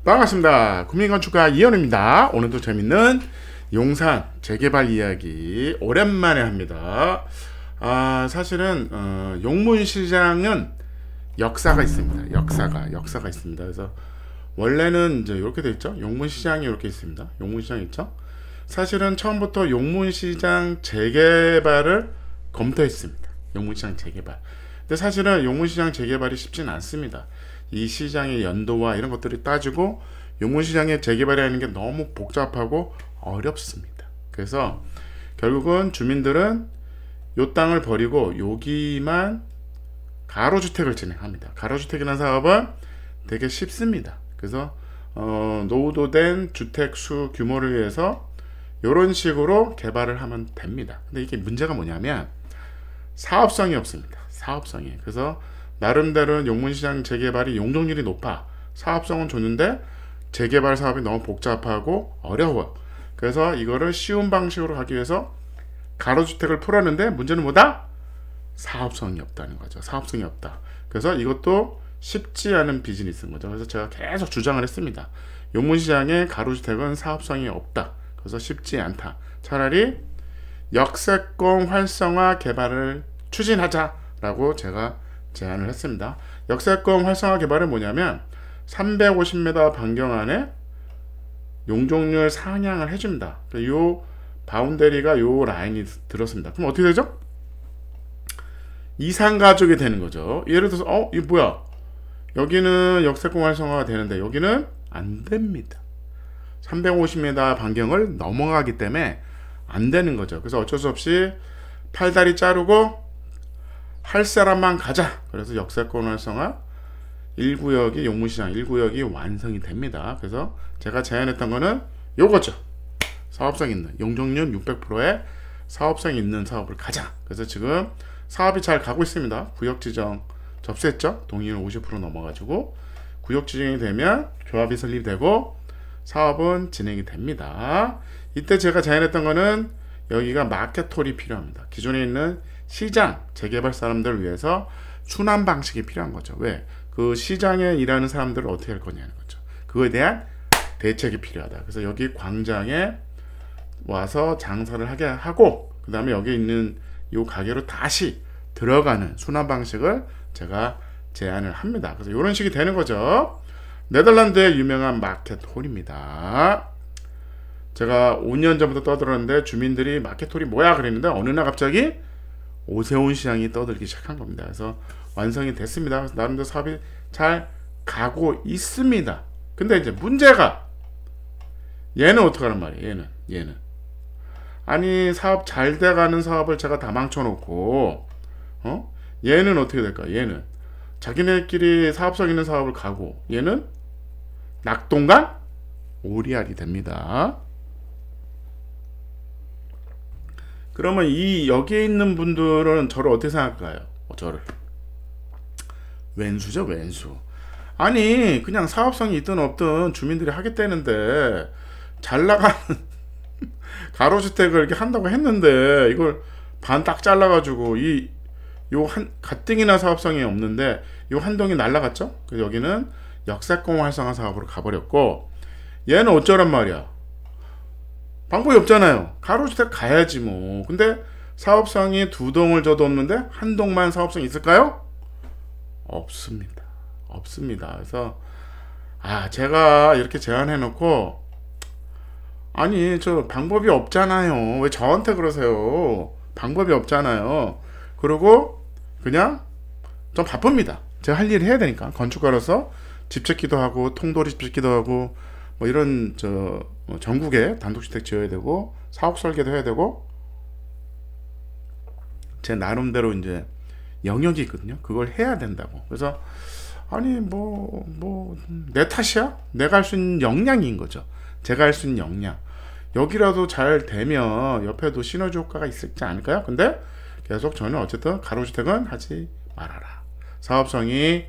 반갑습니다. 국민건축가 이현우입니다. 오늘도 재밌는 용산 재개발 이야기 오랜만에 합니다. 사실은 용문시장은 역사가 있습니다. 역사가 있습니다. 그래서 원래는 이제 이렇게 돼 있죠. 용문시장이 이렇게 있습니다. 용문시장 있죠. 사실은 처음부터 용문시장 재개발을 검토했습니다. 용문시장 재개발. 근데 사실은 용문시장 재개발이 쉽지는 않습니다. 이 시장의 연도와 이런 것들을 따지고 용문시장의 재개발이 하는 게 너무 복잡하고 어렵습니다. 그래서 결국은 주민들은 요 땅을 버리고 여기만 가로주택을 진행합니다. 가로주택이라는 사업은 되게 쉽습니다. 그래서 노후도된 주택수 규모를 위해서 이런 식으로 개발을 하면 됩니다. 근데 이게 문제가 뭐냐면 사업성이 없습니다. 사업성이. 그래서 나름대로 용문시장 재개발이 용적률이 높아 사업성은 좋은데 재개발 사업이 너무 복잡하고 어려워. 그래서 이거를 쉬운 방식으로 하기 위해서 가로주택을 풀었는데 문제는 뭐다? 사업성이 없다는 거죠. 사업성이 없다. 그래서 이것도 쉽지 않은 비즈니스인 거죠. 그래서 제가 계속 주장을 했습니다. 용문시장의 가로주택은 사업성이 없다. 그래서 쉽지 않다. 차라리 역세권 활성화 개발을 추진하자라고 제가 제안을 했습니다. 역세권 활성화 개발은 뭐냐면 350m 반경 안에 용적률 상향을 해줍니다. 요 바운더리가 요 라인이 들었습니다. 그럼 어떻게 되죠? 이상가족이 되는 거죠. 예를 들어서 이거 뭐야? 여기는 역세권 활성화가 되는데 여기는 안 됩니다. 350m 반경을 넘어가기 때문에 안 되는 거죠. 그래서 어쩔 수 없이 팔다리 자르고 할 사람만 가자. 그래서 역세권 활성화 1구역이 용문시장 1구역이 완성이 됩니다. 그래서 제가 제안했던 거는 요거죠. 사업성 있는 용적률 600%의 사업성 있는 사업을 가자. 그래서 지금 사업이 잘 가고 있습니다. 구역 지정 접수했죠. 동의율 50% 넘어가지고 구역 지정이 되면 조합이 설립되고 사업은 진행이 됩니다. 이때 제가 제안했던 거는 여기가 마켓홀이 필요합니다. 기존에 있는 시장 재개발 사람들을 위해서 순환 방식이 필요한 거죠. 왜? 그 시장에 일하는 사람들을 어떻게 할 거냐는 거죠. 그거에 대한 대책이 필요하다. 그래서 여기 광장에 와서 장사를 하게 하고 그 다음에 여기 있는 이 가게로 다시 들어가는 순환 방식을 제가 제안을 합니다. 그래서 이런 식이 되는 거죠. 네덜란드의 유명한 마켓홀입니다. 제가 5년 전부터 떠들었는데 주민들이 마켓홀이 뭐야 그랬는데 어느 날 갑자기 오세훈 시장이 떠들기 시작한 겁니다. 그래서 완성이 됐습니다. 그래서 나름대로 사업이 잘 가고 있습니다. 근데 이제 문제가 얘는 어떡하란 말이에요. 얘는 아니 사업 잘 돼가는 사업을 제가 다 망쳐놓고 얘는 어떻게 될까? 얘는 자기네끼리 사업성 있는 사업을 가고 얘는 낙동강 오리알이 됩니다. 그러면 이 여기에 있는 분들은 저를 어떻게 생각할까요? 저를 왼수죠, 왼수. 아니 그냥 사업성이 있든 없든 주민들이 하겠다는데 잘 나가는 가로주택을 이렇게 한다고 했는데 이걸 반 딱 잘라가지고 요 한 가뜩이나 사업성이 없는데 요 한 동이 날라갔죠. 그래서 여기는 역세권 활성화 사업으로 가버렸고 얘는 어쩌란 말이야. 방법이 없잖아요. 가로주택 가야지 뭐. 근데 사업성이 두 동을 줘도 없는데 한 동만 사업성이 있을까요? 없습니다. 그래서 제가 이렇게 제안해 놓고 아니 저 방법이 없잖아요. 왜 저한테 그러세요? 방법이 없잖아요. 그리고 그냥 좀 바쁩니다. 제가 할 일을 해야 되니까 건축가로서 집 짓기도 하고 통돌이 집 짓기도 하고 뭐 이런 전국에 단독주택 지어야 되고 사옥 설계도 해야 되고 제 나름대로 이제 영역이 있거든요. 그걸 해야 된다고. 그래서 아니 내 탓이야? 내가 할 수 있는 역량인 거죠. 제가 할 수 있는 역량. 여기라도 잘 되면 옆에도 시너지 효과가 있지 않을까요? 근데 계속 저는 어쨌든 가로주택은 하지 말아라. 사업성이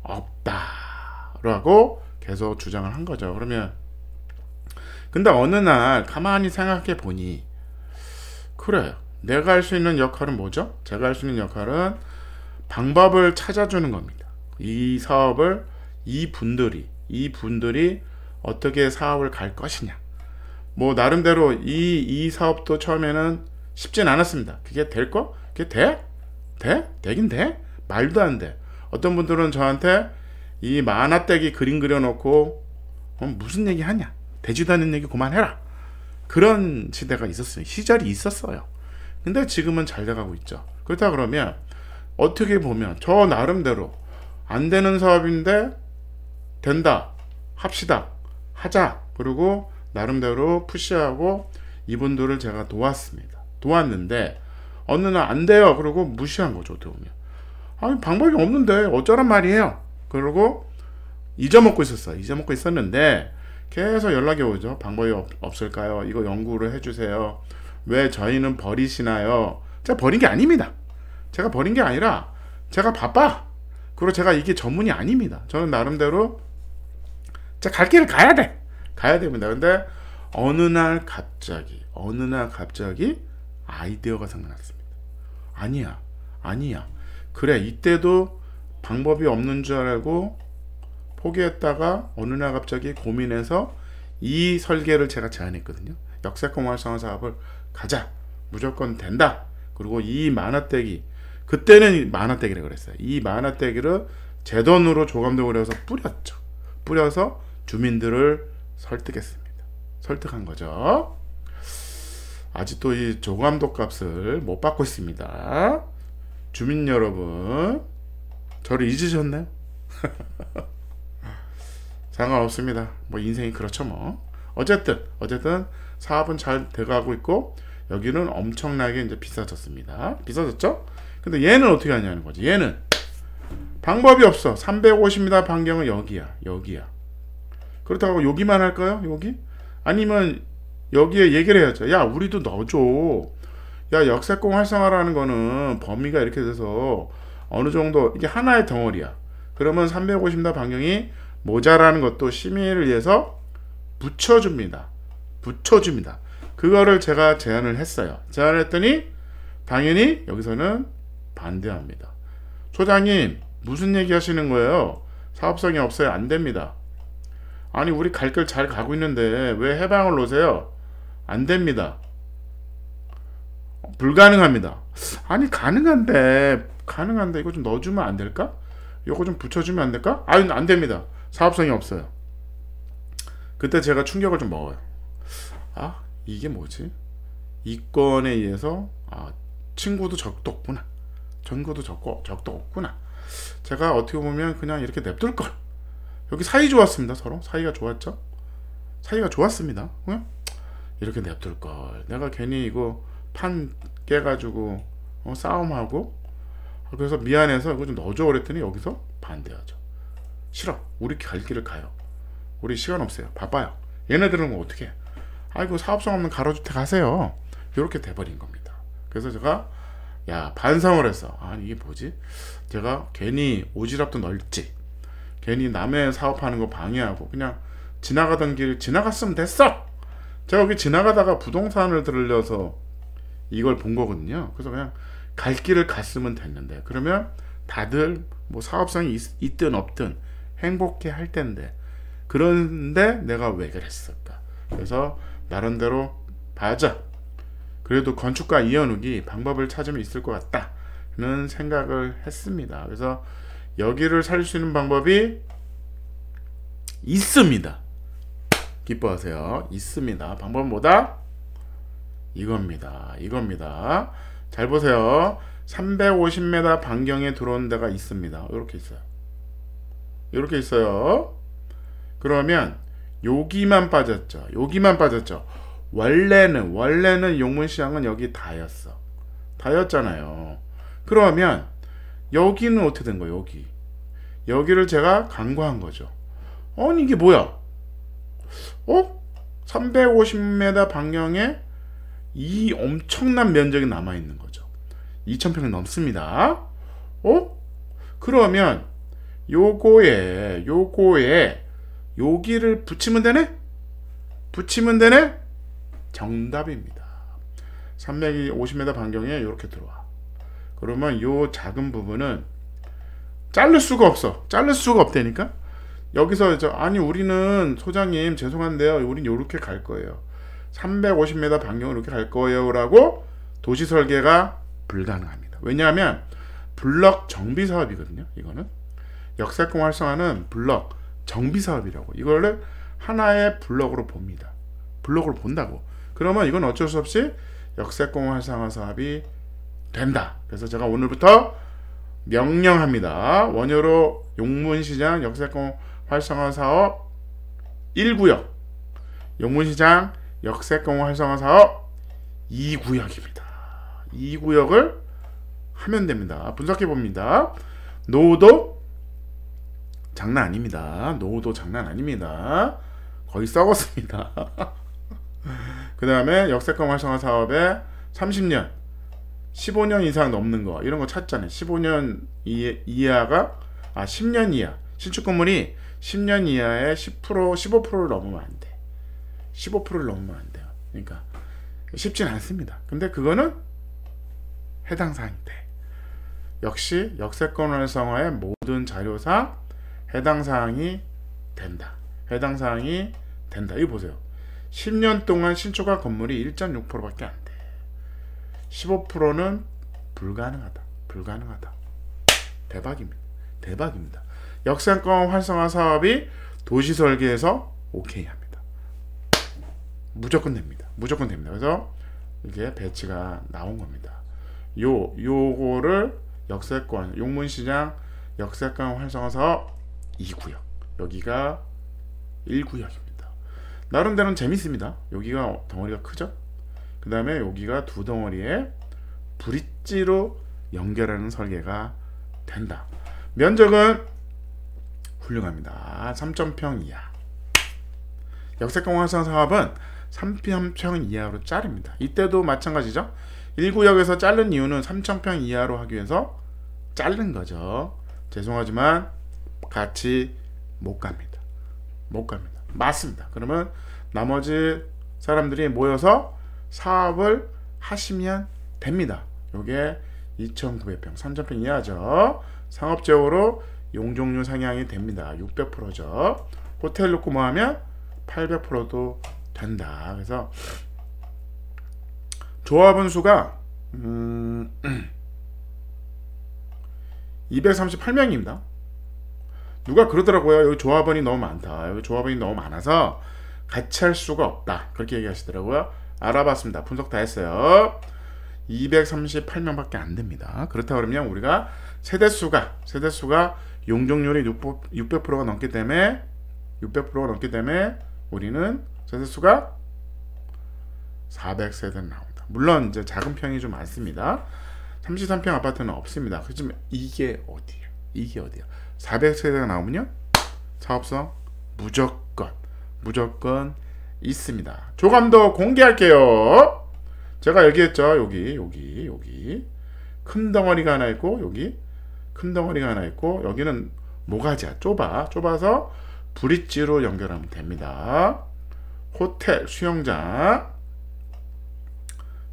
없다라고 계속 주장을 한 거죠. 그러면 근데 어느 날 가만히 생각해 보니 그래요. 내가 할 수 있는 역할은 뭐죠? 제가 할 수 있는 역할은 방법을 찾아주는 겁니다. 이 사업을 이 분들이 이 분들이 어떻게 사업을 갈 것이냐. 뭐 나름대로 이 사업도 처음에는 쉽진 않았습니다. 그게 될 거? 그게 돼? 되긴 돼? 말도 안 돼. 어떤 분들은 저한테 이 만화떼기 그림 그려놓고 무슨 얘기 하냐, 되지도 않는 얘기 그만해라, 그런 시대가 있었어요. 시절이 있었어요. 근데 지금은 잘 돼가고 있죠. 그렇다 그러면 어떻게 보면 저 나름대로 안 되는 사업인데 된다, 합시다, 하자, 그리고 나름대로 푸시하고 이분들을 제가 도왔는데 어느 날 안 돼요, 그러고 무시한 거죠. 어떻게 보면 아니 방법이 없는데 어쩌란 말이에요. 그러고 잊어먹고 있었는데 계속 연락이 오죠. 방법이 없을까요? 이거 연구를 해주세요. 왜 저희는 버리시나요? 제가 버린 게 아닙니다. 제가 버린 게 아니라 제가 바빠. 그리고 제가 이게 전문이 아닙니다. 저는 나름대로 제가 갈 길을 가야 됩니다. 근데 어느 날 갑자기 아이디어가 생각났습니다. 아니야. 그래, 이때도 방법이 없는 줄 알고 포기했다가 어느 날 갑자기 고민해서 이 설계를 제가 제안했거든요. 역세권 활성화 사업을 가자. 무조건 된다. 그리고 이 만화떼기, 그때는 만화떼기라고 그랬어요. 이 만화떼기를 제 돈으로 조감독을 해서 뿌려서 주민들을 설득한 거죠. 아직도 이 조감독 값을 못 받고 있습니다. 주민 여러분, 저를 잊으셨나요? 상관없습니다. 뭐 인생이 그렇죠 뭐. 어쨌든 사업은 잘 돼가고 있고 여기는 엄청나게 이제 비싸졌죠? 근데 얘는 어떻게 하냐는 거지. 얘는 방법이 없어. 350m 반경은 여기야. 그렇다고 여기만 할까요? 여기? 아니면 여기에 얘기를 해야죠. 야, 우리도 넣어줘. 야, 역세권 활성화라는 거는 범위가 이렇게 돼서 어느 정도, 이게 하나의 덩어리야. 그러면 350m 반경이 모자라는 것도 심의를 위해서 붙여줍니다. 그거를 제가 제안을 했어요. 제안했더니 당연히 여기서는 반대합니다. 소장님, 무슨 얘기 하시는 거예요? 사업성이 없어요. 안 됩니다. 아니, 우리 갈 길 잘 가고 있는데 왜 해방을 놓으세요? 안 됩니다. 불가능합니다. 아니, 가능한데 이거 좀 넣어주면 안 될까? 이거 좀 붙여주면 안 될까? 아니, 안 됩니다. 사업성이 없어요. 그때 제가 충격을 좀 먹어요. 아, 이게 뭐지? 이권에 의해서 친구도 적도 없구나. 전구도 적도 없구나. 제가 어떻게 보면 그냥 이렇게 냅둘 걸. 여기 사이 좋았습니다. 서로 사이가 좋았죠. 사이가 좋았습니다. 응? 이렇게 냅둘 걸. 내가 괜히 이거 판 깨가지고 싸움하고, 그래서 미안해서 이거 좀 넣어줘 그랬더니 여기서 반대하죠. 싫어. 우리 갈 길을 가요. 우리 시간 없어요. 바빠요. 얘네들은 뭐 어떻게 해? 아이고, 사업성 없는 가로주택 가세요. 이렇게 돼버린 겁니다. 그래서 제가 반성을 했어. 이게 뭐지? 제가 괜히 오지랖도 넓지, 괜히 남의 사업하는 거 방해하고 그냥 지나가던 길 지나갔으면 됐어. 제가 여기 지나가다가 부동산을 들려서 이걸 본 거거든요. 그래서 그냥 갈 길을 갔으면 됐는데, 그러면 다들 뭐 사업성이 있든 없든 행복해 할 텐데, 그런데 내가 왜 그랬을까? 그래서 나름대로 봐자, 그래도 건축가 이현욱이 방법을 찾으면 있을 것 같다는 생각을 했습니다. 그래서 여기를 살 수 있는 방법이 있습니다. 기뻐하세요. 있습니다. 방법은 뭐다? 이겁니다. 잘 보세요. 350m 반경에 들어온 데가 있습니다. 이렇게 있어요. 그러면 여기만 빠졌죠. 원래는 용문시장은 여기 다였잖아요. 그러면 여기는 어떻게 된 거예요? 여기를 제가 간과한 거죠. 아니, 이게 뭐야? 350m 반경에 이 엄청난 면적이 남아있는 거죠. 2000평이 넘습니다. 그러면 요거에 여기를 붙이면 되네? 정답입니다. 350m 반경에 이렇게 들어와. 그러면 요 작은 부분은 자를 수가 없다니까. 여기서 아니 우리는 소장님 죄송한데요. 우린 요렇게 갈 거예요. 350m 반경으로 이렇게 갈 거예요. 라고 도시 설계가 불가능합니다. 왜냐하면 블럭 정비 사업이거든요. 이거는 역세권 활성화는 블럭 정비 사업이라고. 이거를 하나의 블럭으로 봅니다. 블럭으로 본다고. 그러면 이건 어쩔 수 없이 역세권 활성화 사업이 된다. 그래서 제가 오늘부터 명령합니다. 원효로 용문시장 역세권 활성화 사업 1구역, 용문시장 역세권 활성화 사업 2구역입니다. 2구역을 하면 됩니다. 분석해 봅니다. 노후도 장난 아닙니다. 노후도 장난 아닙니다. 거의 썩었습니다. 그 다음에 역세권 활성화 사업에 30년 15년 이상 넘는 거 이런 거 찾잖아요. 15년 이하가 10년 이하 신축 건물이 10년 이하에 10% 15%를 넘으면 안 돼. 15%를 넘으면 안 돼요. 그러니까 쉽진 않습니다. 근데 그거는 해당 사항이 돼. 역시 역세권 활성화의 모든 자료상 해당 사항이 된다. 해당 사항이 된다. 이거 보세요. 10년 동안 신축화 건물이 1.6%밖에 안 돼. 15%는 불가능하다. 불가능하다. 대박입니다. 대박입니다. 역세권 활성화 사업이 도시 설계에서 오케이 합니다. 무조건 됩니다. 무조건 됩니다. 그래서 이게 배치가 나온 겁니다. 요거를 역세권 용문시장 역세권 활성화 사업 2구역, 여기가 1구역입니다. 나름대로는 재밌습니다. 여기가 덩어리가 크죠? 그 다음에 여기가 두 덩어리에 브릿지로 연결하는 설계가 된다. 면적은 훌륭합니다. 3,000평 이하. 역세권 활성화 사업은 3,000평 이하로 자릅니다. 이때도 마찬가지죠. 1구역에서 자른 이유는 3,000평 이하로 하기 위해서 자른 거죠. 죄송하지만 같이 못 갑니다. 못 갑니다. 맞습니다. 그러면 나머지 사람들이 모여서 사업을 하시면 됩니다. 요게 2,900평, 3,000평 이하죠. 상업적으로 용적률 상향이 됩니다. 600%죠. 호텔 놓고 뭐 하면 800%도 된다. 그래서 조합원 수가 238명입니다. 누가 그러더라고요. 여기 조합원이 너무 많다. 여기 조합원이 너무 많아서 같이 할 수가 없다. 그렇게 얘기하시더라고요. 알아봤습니다. 분석 다 했어요. 238명밖에 안 됩니다. 그렇다 그러면 우리가 세대수가 용적률이 600%가 넘기 때문에 우리는 세대수가 400세대 나온다. 물론 이제 작은 평이 좀 많습니다. 33평 아파트는 없습니다. 그렇지만 이게 어디야? 400세대가 나오면요, 사업성 무조건 있습니다. 조감도 공개할게요. 제가 얘기했죠. 여기 큰 덩어리가 하나 있고, 여기 큰 덩어리가 하나 있고, 여기는 모가지야. 좁아서 브릿지로 연결하면 됩니다. 호텔, 수영장.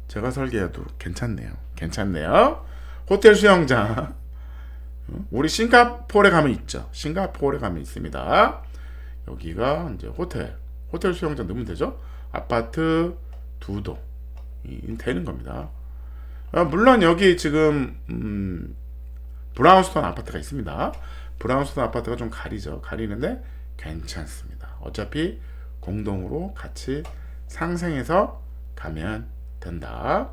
제가 설계해도 괜찮네요. 호텔, 수영장. 우리 싱가포르에 가면 있죠. 싱가포르에 가면 있습니다. 여기가 이제 호텔 수영장 넣으면 되죠. 아파트 2동 되는 겁니다. 물론 여기 지금 브라운스톤 아파트가 있습니다. 브라운스톤 아파트가 좀 가리는데 괜찮습니다. 어차피 공동으로 같이 상생해서 가면 된다.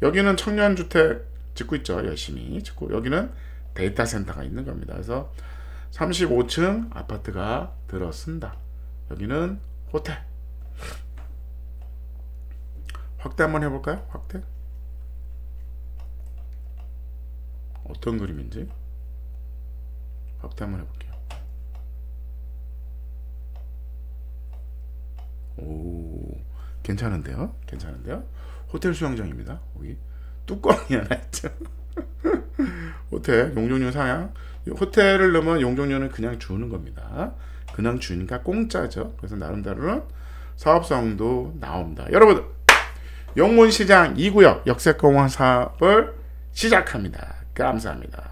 여기는 청년주택 짓고 있죠. 열심히 짓고, 여기는 데이터 센터가 있는 겁니다. 그래서 35층 아파트가 들어선다. 여기는 호텔. 확대 한번 해볼까요? 확대. 어떤 그림인지 확대 한번 해볼게요. 오, 괜찮은데요? 호텔 수영장입니다. 여기 뚜껑이 하나 있죠. 호텔 용적률 상향. 호텔을 넣으면 용적률은 그냥 주는 겁니다. 그냥 주니까 공짜죠. 그래서 나름대로는 사업성도 나옵니다. 여러분, 용문시장 2구역 역세권 사업을 시작합니다. 감사합니다.